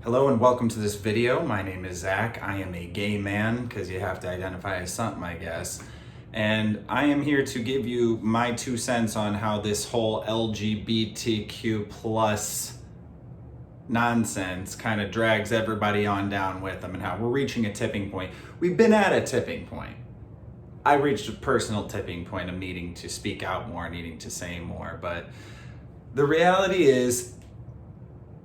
Hello and welcome to this video. My name is Zach. I am a gay man because you have to identify as something, I guess. And I am here to give you my 2 cents on how this whole LGBTQ plus nonsense kind of drags everybody on down with them and how we're reaching a tipping point. We've been at a tipping point. I reached a personal tipping point of needing to speak out more, needing to say more, but the reality is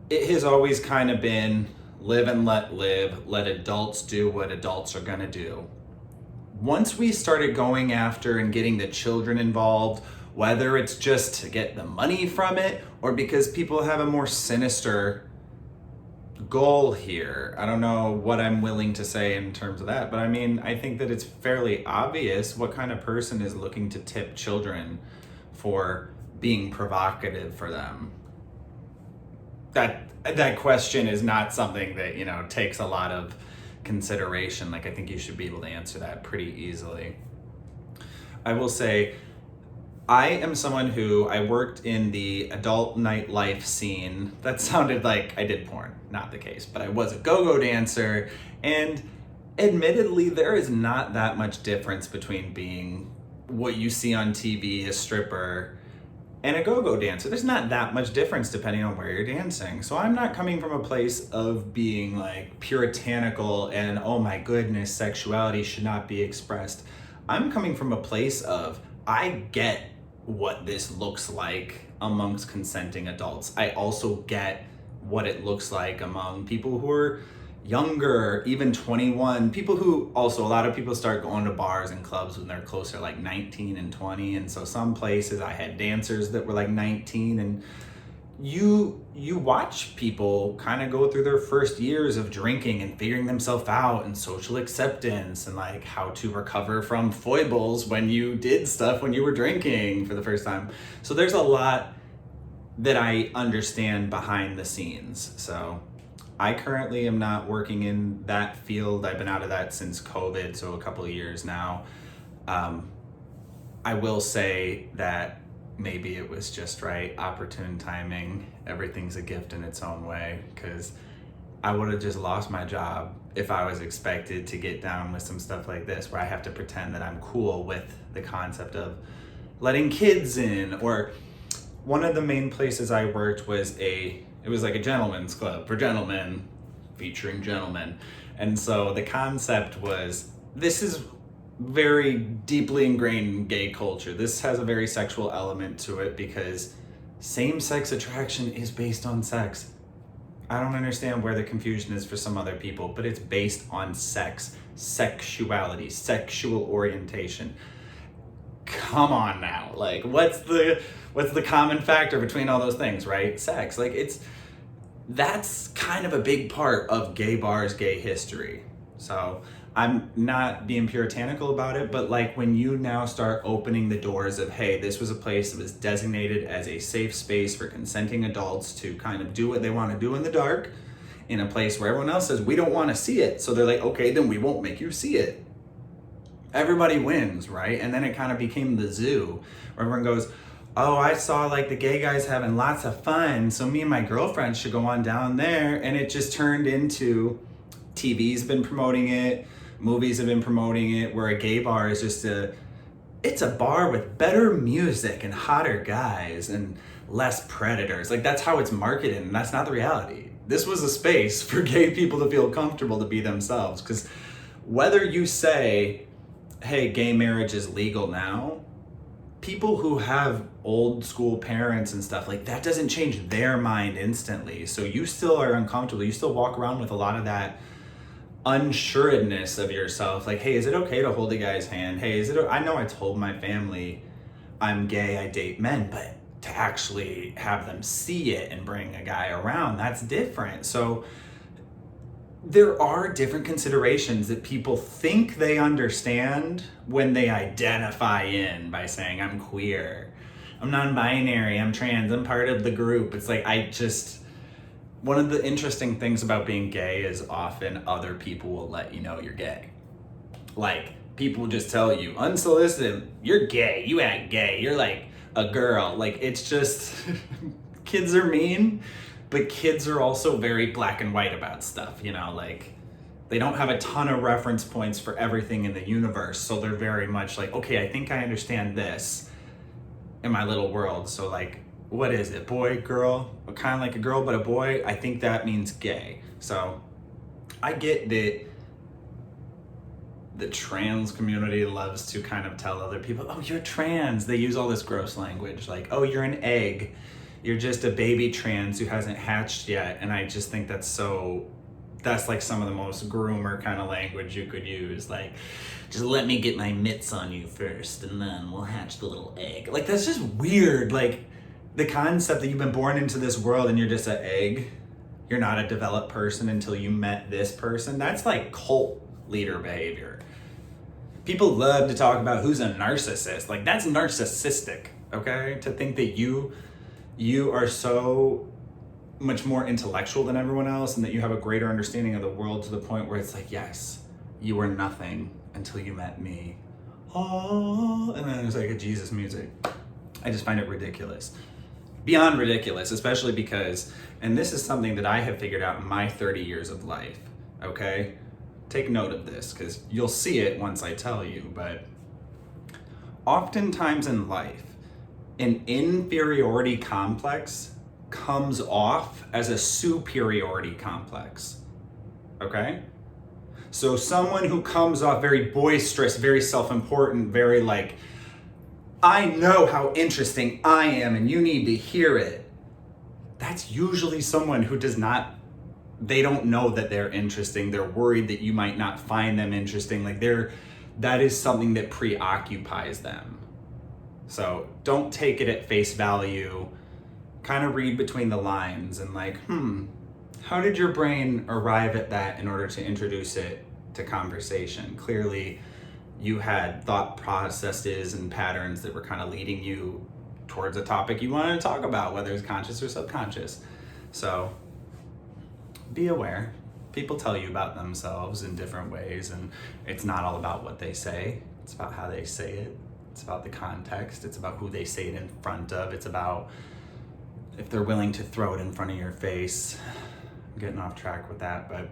it has always kind of been live and let adults do what adults are gonna do. Once we started going after and getting the children involved, whether it's just to get the money from it or because people have a more sinister goal here. I don't know what I'm willing to say in terms of that, but I mean, I think that it's fairly obvious what kind of person is looking to tip children for being provocative for them. That question is not something that, takes a lot of consideration. Like, I think you should be able to answer that pretty easily. I will say, I am someone who I worked in the adult nightlife scene. That sounded like I did porn, not the case, but I was a go-go dancer, and admittedly, there is not that much difference between being what you see on TV, a stripper, and a go-go dancer. There's not that much difference depending on where you're dancing. So I'm not coming from a place of being like puritanical and oh my goodness, sexuality should not be expressed. I'm coming from a place of I get what this looks like amongst consenting adults. I also get what it looks like among people who are younger, even 21, people who also, a lot of people start going to bars and clubs when they're closer, like 19 and 20. And so some places I had dancers that were like 19, and you watch people kind of go through their first years of drinking and figuring themselves out and social acceptance and like how to recover from foibles when you did stuff when you were drinking for the first time. So there's a lot that I understand behind the scenes. So I currently am not working in that field. I've been out of that since COVID, so a couple of years now. I will say that maybe it was just right, opportune timing. Everything's a gift in its own way, because I would have just lost my job if I was expected to get down with some stuff like this, where I have to pretend that I'm cool with the concept of letting kids in. Or one of the main places I worked was it was like a gentleman's club for gentlemen, featuring gentlemen. And so the concept was, this is very deeply ingrained in gay culture. This has a very sexual element to it because same-sex attraction is based on sex. I don't understand where the confusion is for some other people, but it's based on sex, sexuality, sexual orientation. Come on now, like what's the common factor between all those things, right? Sex. Like, that's kind of a big part of gay bars, gay history. So I'm not being puritanical about it, but like when you now start opening the doors of, hey, this was a place that was designated as a safe space for consenting adults to kind of do what they want to do in the dark, in a place where everyone else says we don't want to see it, so they're like, okay, then we won't make you see it. Everybody wins, right? And then it kind of became the zoo, where everyone goes, oh, I saw like the gay guys having lots of fun, so me and my girlfriend should go on down there. And it just turned into, TV's been promoting it, movies have been promoting it, where a gay bar is just it's a bar with better music and hotter guys and less predators. Like, that's how it's marketed, and that's not the reality. This was a space for gay people to feel comfortable to be themselves, because whether you say, hey, gay marriage is legal now, people who have old school parents and stuff, like, that doesn't change their mind instantly. So you still are uncomfortable. You still walk around with a lot of that unsureness of yourself. Like, hey, is it okay to hold a guy's hand? Hey, I know I told my family I'm gay, I date men, but to actually have them see it and bring a guy around, that's different. So there are different considerations that people think they understand when they identify in by saying, I'm queer, I'm non-binary, I'm trans, I'm part of the group. It's like, one of the interesting things about being gay is often other people will let you know you're gay. Like, people just tell you, unsolicited, you're gay, you act gay, you're like a girl. Like, it's just, kids are mean. But kids are also very black and white about stuff, you know, like they don't have a ton of reference points for everything in the universe. So they're very much like, okay, I think I understand this in my little world. So like, what is it? Boy, girl, kind of like a girl, but a boy. I think that means gay. So I get that the trans community loves to kind of tell other people, oh, you're trans. They use all this gross language like, oh, you're an egg. You're just a baby trans who hasn't hatched yet. And I just think that's like some of the most groomer kind of language you could use. Like, just let me get my mitts on you first and then we'll hatch the little egg. Like, that's just weird. Like, the concept that you've been born into this world and you're just an egg. You're not a developed person until you met this person. That's like cult leader behavior. People love to talk about who's a narcissist. Like, that's narcissistic, okay? To think that you are so much more intellectual than everyone else and that you have a greater understanding of the world to the point where it's like, yes, you were nothing until you met me. Oh, and then there's like a Jesus music. I just find it ridiculous. Beyond ridiculous, especially because, and this is something that I have figured out in my 30 years of life, okay? Take note of this because you'll see it once I tell you, but oftentimes in life, an inferiority complex comes off as a superiority complex, okay? So someone who comes off very boisterous, very self-important, very like, I know how interesting I am and you need to hear it. That's usually someone who they don't know that they're interesting. They're worried that you might not find them interesting. Like that is something that preoccupies them. So don't take it at face value. Kind of read between the lines and like, how did your brain arrive at that in order to introduce it to conversation? Clearly, you had thought processes and patterns that were kind of leading you towards a topic you wanted to talk about, whether it's conscious or subconscious. So be aware. People tell you about themselves in different ways, and it's not all about what they say. It's about how they say it. It's about the context. It's about who they say it in front of. It's about if they're willing to throw it in front of your face. I'm getting off track with that, but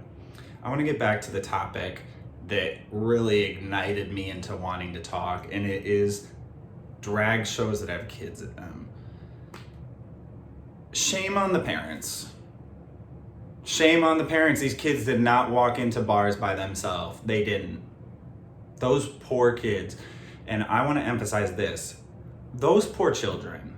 I want to get back to the topic that really ignited me into wanting to talk, and it is drag shows that have kids in them. Shame on the parents. Shame on the parents. These kids did not walk into bars by themselves. They didn't. Those poor kids. And I want to emphasize this. Those poor children.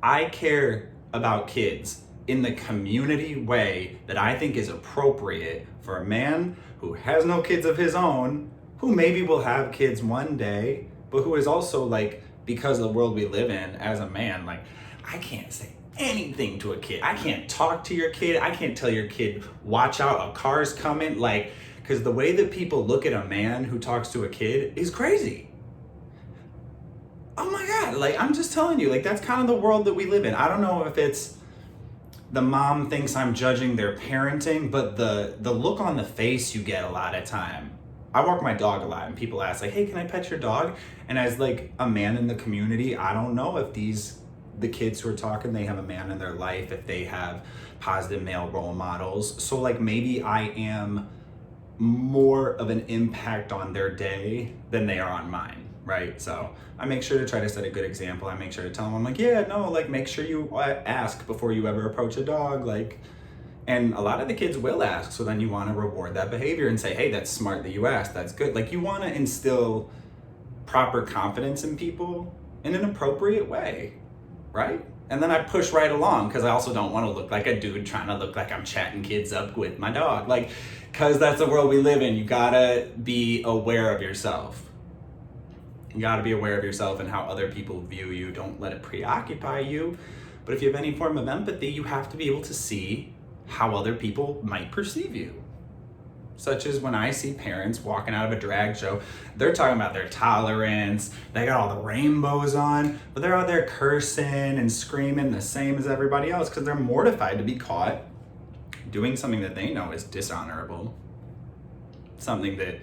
I care about kids in the community way that I think is appropriate for a man who has no kids of his own, who maybe will have kids one day, but who is also like, because of the world we live in as a man, like, I can't say anything to a kid. I can't talk to your kid. I can't tell your kid, watch out, a car's coming. Like, because the way that people look at a man who talks to a kid is crazy. Oh my God, like, I'm just telling you, like, that's kind of the world that we live in. I don't know if it's the mom thinks I'm judging their parenting, but the look on the face you get a lot of time. I walk my dog a lot and people ask like, hey, can I pet your dog? And as like a man in the community, I don't know if the kids who are talking, they have a man in their life, if they have positive male role models. So like maybe I am more of an impact on their day than they are on mine, right? So I make sure to try to set a good example. I make sure to tell them, I'm like, yeah, no, like make sure you ask before you ever approach a dog. Like, and a lot of the kids will ask. So then you want to reward that behavior and say, hey, that's smart that you asked. That's good. Like you want to instill proper confidence in people in an appropriate way, right? And then I push right along because I also don't want to look like a dude trying to look like I'm chatting kids up with my dog. Like, because that's the world we live in. You gotta be aware of yourself. You gotta be aware of yourself and how other people view you. Don't let it preoccupy you. But if you have any form of empathy, you have to be able to see how other people might perceive you. Such as when I see parents walking out of a drag show, they're talking about their tolerance, they got all the rainbows on, but they're out there cursing and screaming the same as everybody else because they're mortified to be caught doing something that they know is dishonorable, something that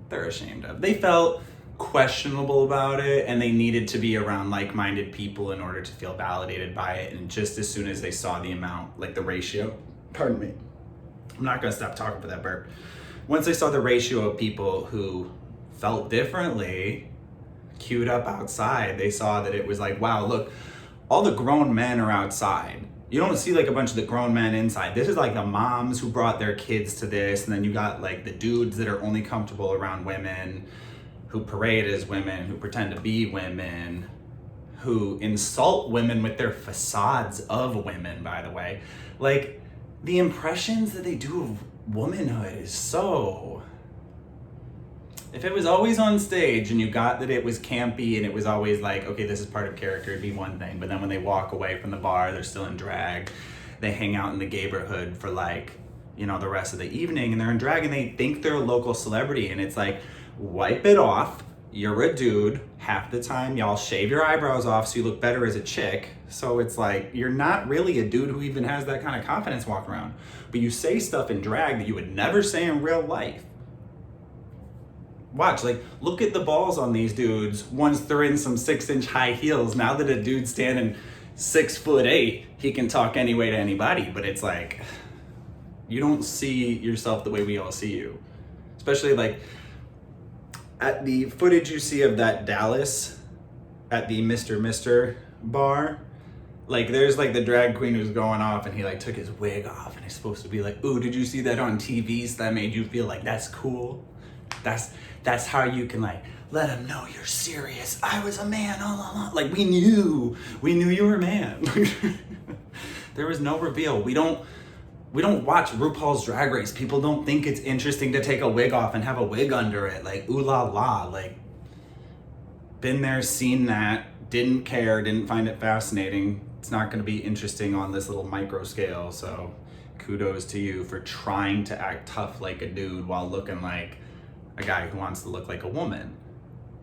they're ashamed of. They felt questionable about it, and they needed to be around like-minded people in order to feel validated by it. And just as soon as they saw the amount, like the ratio, pardon me, I'm not gonna stop talking for that burp. Once they saw the ratio of people who felt differently queued up outside, they saw that it was like, wow, look, all the grown men are outside. You don't see like a bunch of the grown men inside. This is like the moms who brought their kids to this, and then you got like the dudes that are only comfortable around women, who parade as women, who pretend to be women, who insult women with their facades of women, by the way. Like, the impressions that they do of womanhood is so... If it was always on stage and you got that it was campy and it was always like, okay, this is part of character, it'd be one thing. But then when they walk away from the bar, they're still in drag. They hang out in the neighborhood for like, you know, the rest of the evening, and they're in drag and they think they're a local celebrity. And it's like, wipe it off. You're a dude. Half the time, y'all shave your eyebrows off so you look better as a chick. So it's like, you're not really a dude who even has that kind of confidence walking around. But you say stuff in drag that you would never say in real life. Watch, like, look at the balls on these dudes once they're in some 6-inch high heels. Now that a dude's standing 6'8", he can talk anyway to anybody. But it's like, you don't see yourself the way we all see you. Especially like at the footage you see of that Dallas at the Mr. bar. Like, there's like the drag queen who's going off and he like took his wig off and he's supposed to be like, ooh, did you see that on TV? So that made you feel like that's cool. That's how you can like let them know you're serious. I was a man all along. Like, we knew you were a man. There was no reveal. We don't watch RuPaul's Drag Race. People don't think it's interesting to take a wig off and have a wig under it. Like, ooh la la. Like, been there, seen that, didn't care, didn't find it fascinating. It's not going to be interesting on this little micro scale. So kudos to you for trying to act tough like a dude while looking like a guy who wants to look like a woman.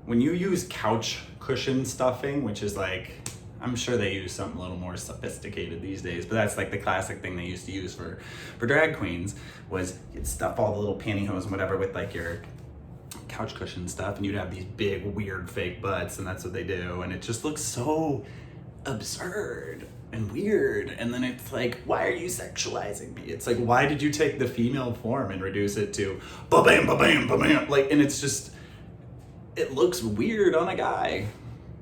When you use couch cushion stuffing, which is like, I'm sure they use something a little more sophisticated these days, but that's like the classic thing they used to use for drag queens, was you'd stuff all the little pantyhose and whatever with like your couch cushion stuff, and you'd have these big weird fake butts, and that's what they do, and it just looks so absurd and weird. And then it's like, why are you sexualizing me? It's like, why did you take the female form and reduce it to ba-bam, ba-bam, ba-bam? Like, and it's just, it looks weird on a guy.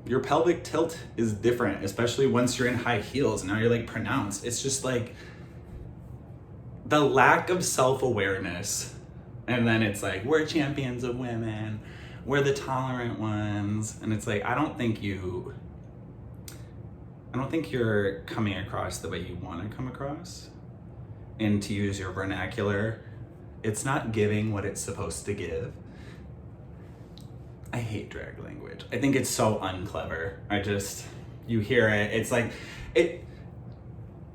Your pelvic tilt is different, especially once you're in high heels and now you're like pronounced. It's just like the lack of self-awareness. And then it's like, we're champions of women, we're the tolerant ones. And it's like, I don't think you're coming across the way you want to come across. And to use your vernacular, it's not giving what it's supposed to give. I hate drag language. I think it's so unclever. You hear it, it's like,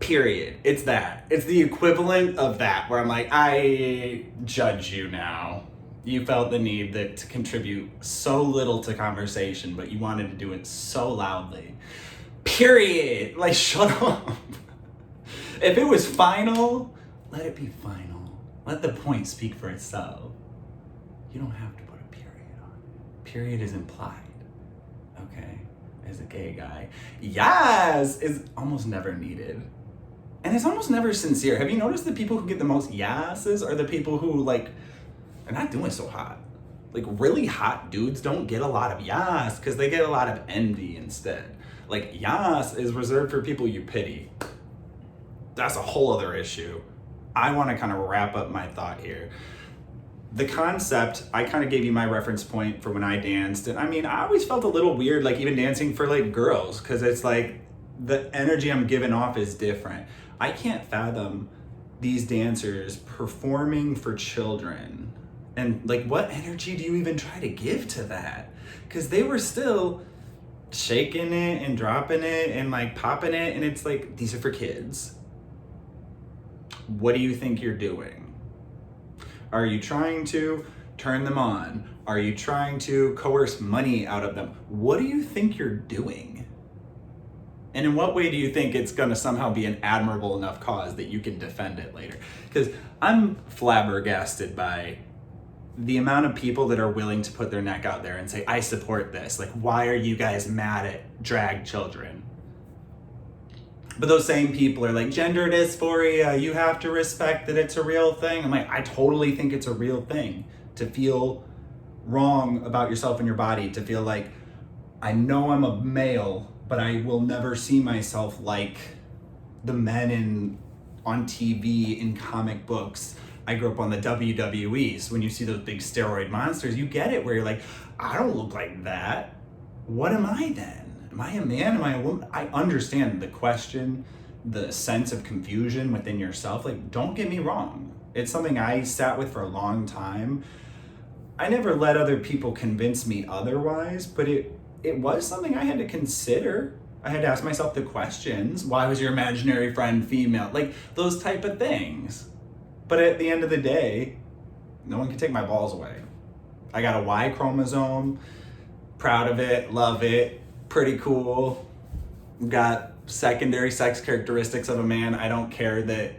period. It's that. It's the equivalent of that, where I'm like, I judge you now. You felt the need to contribute so little to conversation, but you wanted to do it so loudly. Period. Like, shut up. If it was final, let it be final. Let the point speak for itself. You don't have to put a period on it. Period is implied. Okay? As a gay guy. Yes! Is almost never needed. And it's almost never sincere. Have you noticed the people who get the most yeses are the people who, like, they're not doing so hot. Like, really hot dudes don't get a lot of yes, because they get a lot of envy instead. Like, yes is reserved for people you pity. That's a whole other issue. I want to kind of wrap up my thought here. The concept, I kind of gave you my reference point for when I danced. And I mean, I always felt a little weird, like even dancing for like girls, because it's like the energy I'm giving off is different. I can't fathom these dancers performing for children. And like, what energy do you even try to give to that? Because they were still shaking it and dropping it and like popping it, and it's like, these are for kids. What do you think you're doing? Are you trying to turn them on? Are you trying to coerce money out of them? What do you think you're doing? And in what way do you think it's gonna somehow be an admirable enough cause that you can defend it later? Because I'm flabbergasted by the amount of people that are willing to put their neck out there and say, I support this. Like, why are you guys mad at drag children? But those same people are like, gender dysphoria, you have to respect that it's a real thing. I'm like, I totally think it's a real thing to feel wrong about yourself and your body, to feel like, I know I'm a male, but I will never see myself like the men on TV, in comic books. I grew up on the WWE, so when you see those big steroid monsters, you get it, where you're like, I don't look like that. What am I then? Am I a man? Am I a woman? I understand the question, the sense of confusion within yourself. Like, don't get me wrong. It's something I sat with for a long time. I never let other people convince me otherwise, but it was something I had to consider. I had to ask myself the questions. Why was your imaginary friend female? Like, those type of things. But at the end of the day, no one can take my balls away. I got a Y chromosome, proud of it, love it, pretty cool. Got secondary sex characteristics of a man. I don't care that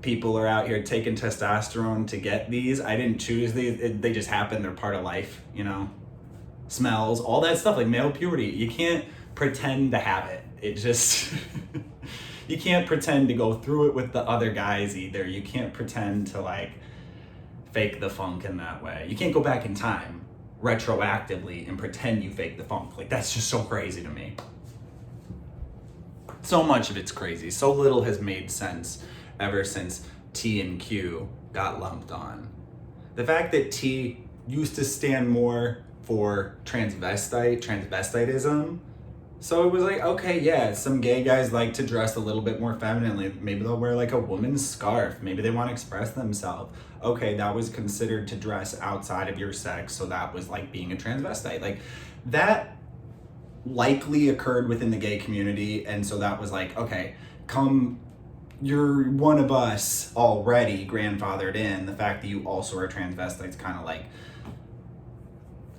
people are out here taking testosterone to get these. I didn't choose these. They just happen. They're part of life, you know? Smells, all that stuff, like male puberty. You can't pretend to have it. It just... You can't pretend to go through it with the other guys either. You can't pretend to like fake the funk in that way. You can't go back in time retroactively and pretend you fake the funk. Like, that's just so crazy to me. So much of it's crazy. So little has made sense ever since T and Q got lumped on. The fact that T used to stand more for transvestitism. So it was like, okay, yeah, some gay guys like to dress a little bit more femininely. Maybe they'll wear like a woman's scarf. Maybe they want to express themselves. Okay, that was considered to dress outside of your sex, so that was like being a transvestite. Like, that likely occurred within the gay community, and so that was like, okay, you're one of us already, grandfathered in. The fact that you also are a transvestite's kind of like,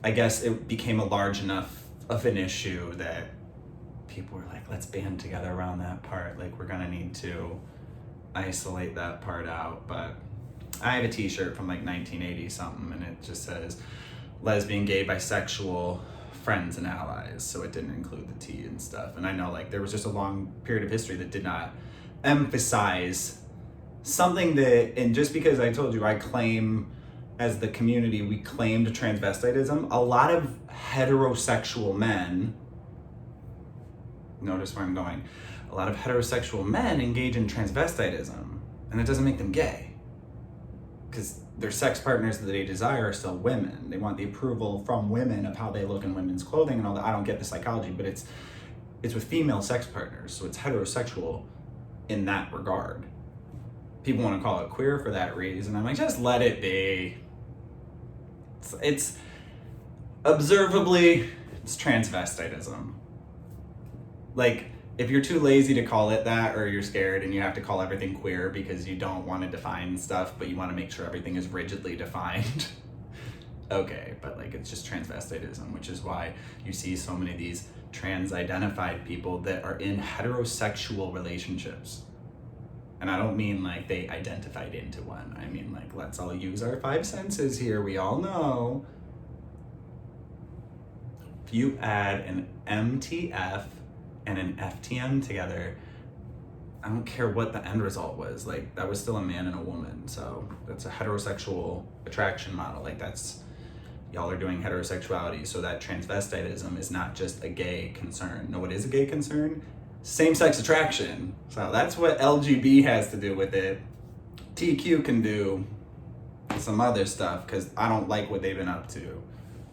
I guess it became a large enough of an issue that people were like, let's band together around that part. Like, we're gonna need to isolate that part out. But I have a t-shirt from like 1980 something, and it just says lesbian, gay, bisexual, friends and allies. So it didn't include the T and stuff. And I know like there was just a long period of history that did not emphasize something that, and just because I told you I claim, as the community, we claimed transvestitism, a lot of heterosexual men, notice where I'm going, a lot of heterosexual men engage in transvestitism, and it doesn't make them gay, because their sex partners that they desire are still women. They want the approval from women of how they look in women's clothing and all that. I don't get the psychology, but it's with female sex partners, so it's heterosexual in that regard. People want to call it queer for that reason. I'm like, just let it be. It's observably, it's transvestitism. Like, if you're too lazy to call it that, or you're scared and you have to call everything queer because you don't want to define stuff, but you want to make sure everything is rigidly defined, okay, but like, it's just transvestitism, which is why you see so many of these trans-identified people that are in heterosexual relationships. And I don't mean like they identified into one. I mean like, let's all use our five senses here. We all know if you add an MTF and an FTM together, I don't care what the end result was. Like, that was still a man and a woman. So that's a heterosexual attraction model. Like, that's, y'all are doing heterosexuality. So that transvestitism is not just a gay concern. No, it is a gay concern. Same-sex attraction. So that's what LGB has to do with it. TQ can do some other stuff, because I don't like what they've been up to.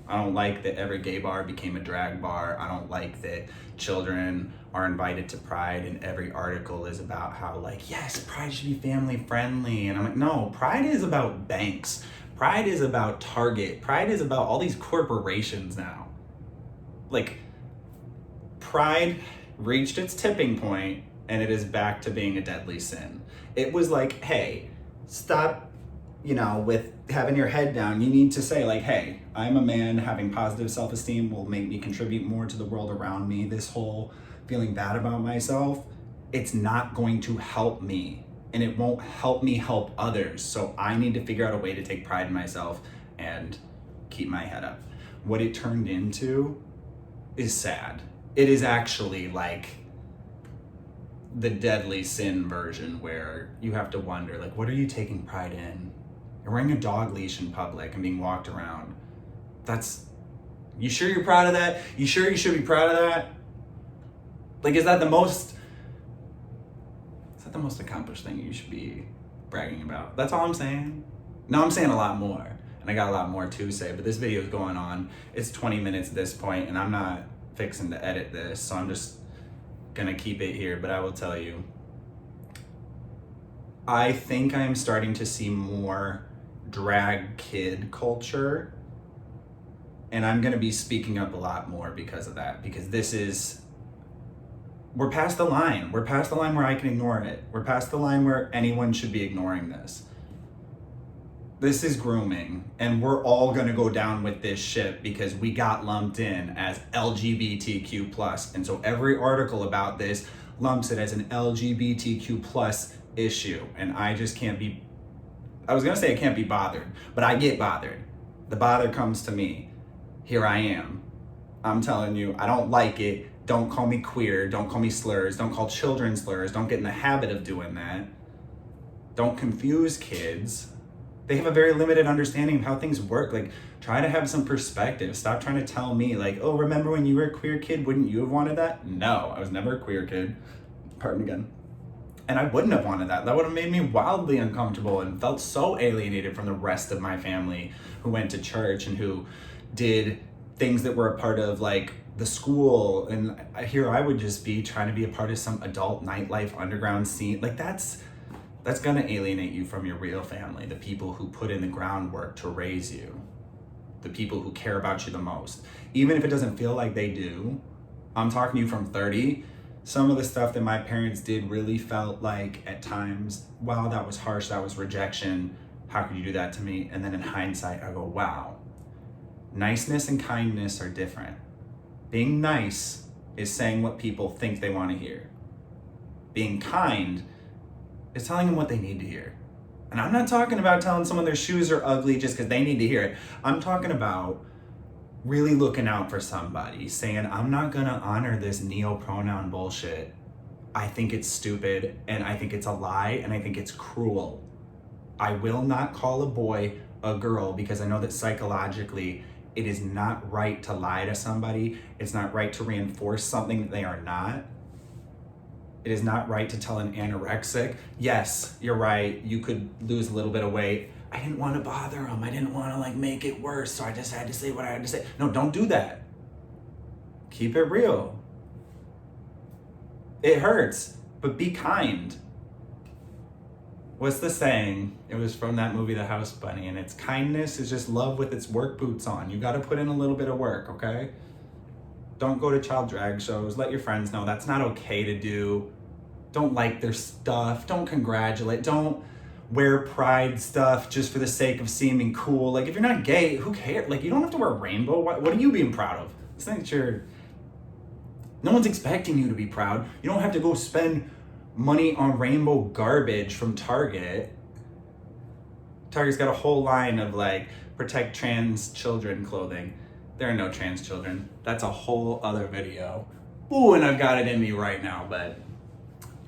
I don't like that every gay bar became a drag bar. I don't like that children are invited to Pride and every article is about how like, yes, Pride should be family friendly. And I'm like, no, Pride is about banks. Pride is about Target. Pride is about all these corporations now. Like, Pride reached its tipping point and it is back to being a deadly sin. It was like, hey, stop, with having your head down. You need to say like, hey, I'm a man, having positive self-esteem will make me contribute more to the world around me. This whole feeling bad about myself, it's not going to help me, and it won't help me help others. So I need to figure out a way to take pride in myself and keep my head up. What it turned into is sad. It is actually like the deadly sin version where you have to wonder, like, what are you taking pride in? You're wearing a dog leash in public and being walked around. You sure you're proud of that? You sure you should be proud of that? Like, is that the most accomplished thing you should be bragging about? That's all I'm saying. No, I'm saying a lot more, and I got a lot more to say, but this video is going on. It's 20 minutes at this point, and I'm not fixing to edit this, so I'm just gonna keep it here. But I will tell you, I think I am starting to see more drag kid culture, and I'm gonna be speaking up a lot more because of that, because we're past the line. We're past the line where I can ignore it. We're past the line where anyone should be ignoring this. This is grooming, and we're all gonna go down with this shit because we got lumped in as LGBTQ+. And so every article about this lumps it as an LGBTQ+ issue. And I just can't be, I was gonna say I can't be bothered, but I get bothered. The bother comes to me. Here I am. I'm telling you, I don't like it. Don't call me queer. Don't call me slurs. Don't call children slurs. Don't get in the habit of doing that. Don't confuse kids. They have a very limited understanding of how things work. Like, try to have some perspective. Stop trying to tell me, like, oh, remember when you were a queer kid? Wouldn't you have wanted that? No, I was never a queer kid. Pardon again. And I wouldn't have wanted that. That would have made me wildly uncomfortable and felt so alienated from the rest of my family who went to church and who did things that were a part of, like, the school. And here I would just be trying to be a part of some adult nightlife underground scene. Like, that's gonna alienate you from your real family, the people who put in the groundwork to raise you, the people who care about you the most. Even if it doesn't feel like they do, I'm talking to you from 30, some of the stuff that my parents did really felt like at times, wow, that was harsh, that was rejection, how could you do that to me? And then in hindsight, I go, wow, niceness and kindness are different. Being nice is saying what people think they want to hear. Being kind is telling them what they need to hear. And I'm not talking about telling someone their shoes are ugly just because they need to hear it. I'm talking about really looking out for somebody, saying, I'm not gonna honor this neo-pronoun bullshit. I think it's stupid, and I think it's a lie, and I think it's cruel. I will not call a boy a girl because I know that psychologically it is not right to lie to somebody. It's not right to reinforce something that they are not. It is not right to tell an anorexic, yes, you're right, you could lose a little bit of weight. I didn't want to bother him. I didn't want to, like, make it worse, so I just had to say what I had to say. No, don't do that. Keep it real. It hurts, but be kind. What's the saying? It was from that movie, The House Bunny, and it's kindness is just love with its work boots on. You got to put in a little bit of work, okay? Don't go to child drag shows. Let your friends know that's not okay to do. Don't like their stuff. Don't congratulate. Don't wear pride stuff just for the sake of seeming cool. Like, if you're not gay, who cares? Like, you don't have to wear a rainbow. What are you being proud of? This thing that no one's expecting you to be proud. You don't have to go spend money on rainbow garbage from Target. Target's got a whole line of, like, protect trans children clothing. There are no trans children. That's a whole other video. Ooh, and I've got it in me right now, but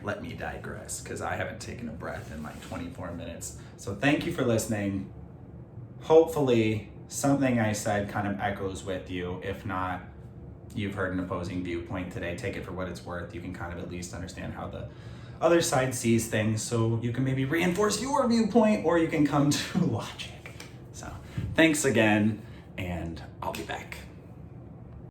let me digress because I haven't taken a breath in like 24 minutes. So thank you for listening. Hopefully something I said kind of echoes with you. If not, you've heard an opposing viewpoint today. Take it for what it's worth. You can kind of at least understand how the other side sees things, so you can maybe reinforce your viewpoint or you can come to logic. So thanks again, and I'll be back.